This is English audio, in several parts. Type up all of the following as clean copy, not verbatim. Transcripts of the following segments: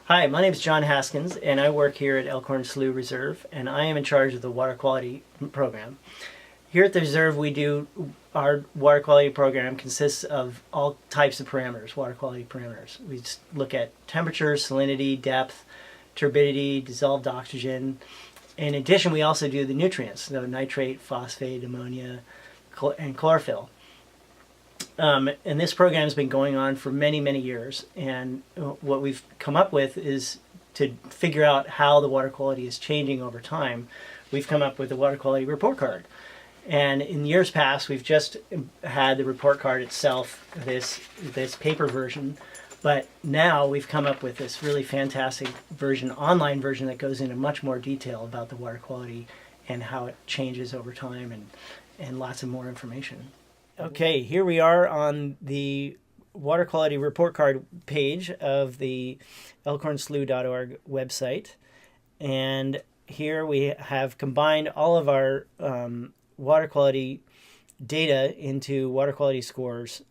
Hi, my name is John Haskins, and I work here at Elkhorn Slough Reserve, and I am in charge of the water quality program. Here at the reserve, our water quality program consists of all types of parameters, water quality parameters. We look at temperature, salinity, depth, turbidity, dissolved oxygen. In addition, we also do the nutrients, so nitrate, phosphate, ammonia, and chlorophyll. And this program has been going on for many, many years. And what we've come up with is to figure out how the water quality is changing over time. We've come up with a water quality report card. And in years past, we've just had the report card itself, this paper version. But now we've come up with this really fantastic version, online version, that goes into much more detail about the water quality and how it changes over time, and lots of more information. Okay, here we are on the water quality report card page of the elkhornslough.org website. And here we have combined all of our water quality data into water quality scores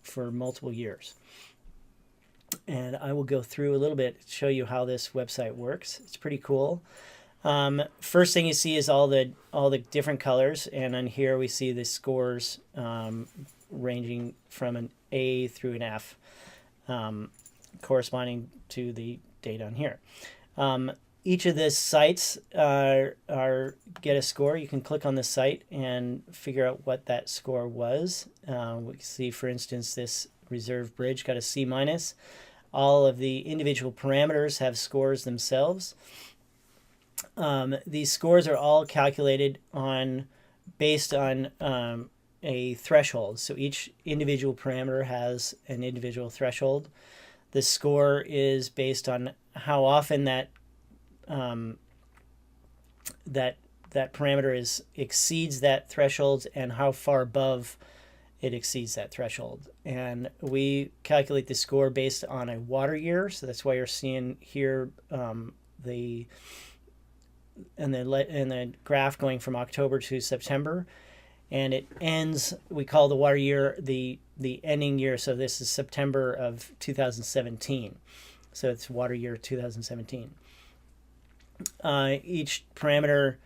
for multiple years. And I will go through a little bit to show you how this website works. It's pretty cool. First thing you see is all the different colors, and on here we see the scores ranging from an A through an F, corresponding to the data on here. Each of the sites get a score. You can click on the site and figure out what that score was. We can see, for instance, this reserve bridge got a C minus. All of the individual parameters have scores themselves. These scores are all calculated based on a threshold. So each individual parameter has an individual threshold. The score is based on how often that parameter exceeds that threshold and how far above it exceeds that threshold. And we calculate the score based on a water year. So that's why you're seeing here the graph going from October to September, and it ends. We call the water year the ending year. So this is September of 2017. So it's water year 2017. Each parameter,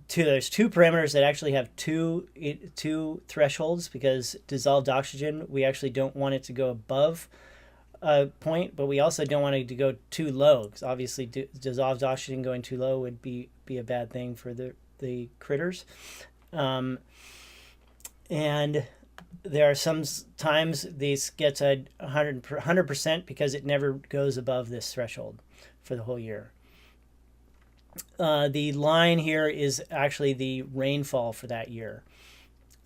there's two parameters that actually have two thresholds, because dissolved oxygen, we actually don't want it to go above point, but we also don't want it to go too low, because obviously dissolved oxygen going too low would be a bad thing for the critters. And there are some times these gets a 100% because it never goes above this threshold for the whole year. The line here is actually the rainfall for that year.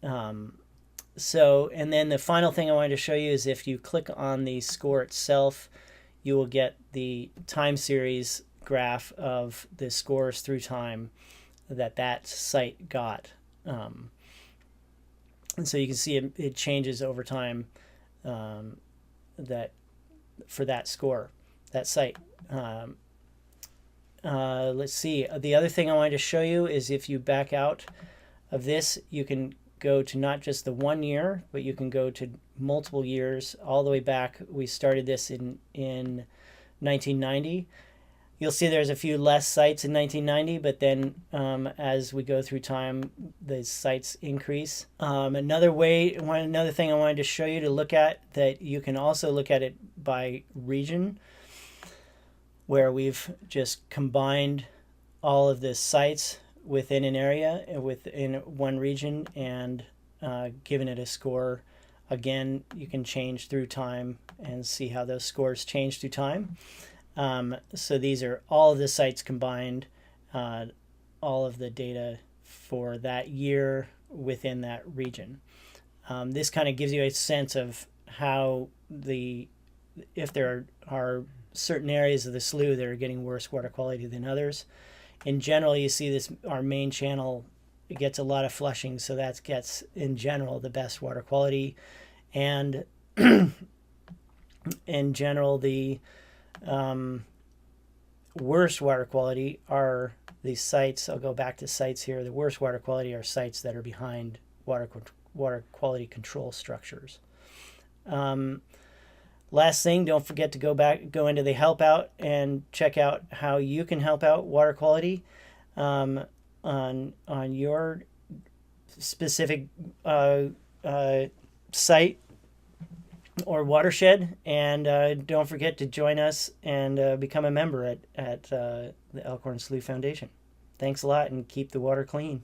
And then the final thing I wanted to show you is if you click on the score itself, you will get the time series graph of the scores through time that site got. And so you can see it changes over time that for that score, that site. Let's see. The other thing I wanted to show you is if you back out of this, you can go to not just the 1 year, but you can go to multiple years all the way back. We started this in 1990. You'll see there's a few less sites in 1990, but then as we go through time, the sites increase. Another thing I wanted to show you to look at, that you can also look at it by region, where we've just combined all of the sites within an area, within one region, and given it a score. Again, you can change through time and see how those scores change through time. So these are all of the sites combined, all of the data for that year within that region. This kind of gives you a sense of how if there are certain areas of the slough that are getting worse water quality than others. In general, you see this, our main channel, it gets a lot of flushing, so that gets, in general, the best water quality. And in general, the worst water quality are the sites. I'll go back to sites here. The worst water quality are sites that are behind water quality control structures. Last thing, don't forget to go into the help out and check out how you can help out water quality um, on your specific site or watershed. And don't forget to join us and become a member at the Elkhorn Slough Foundation. Thanks a lot, and keep the water clean.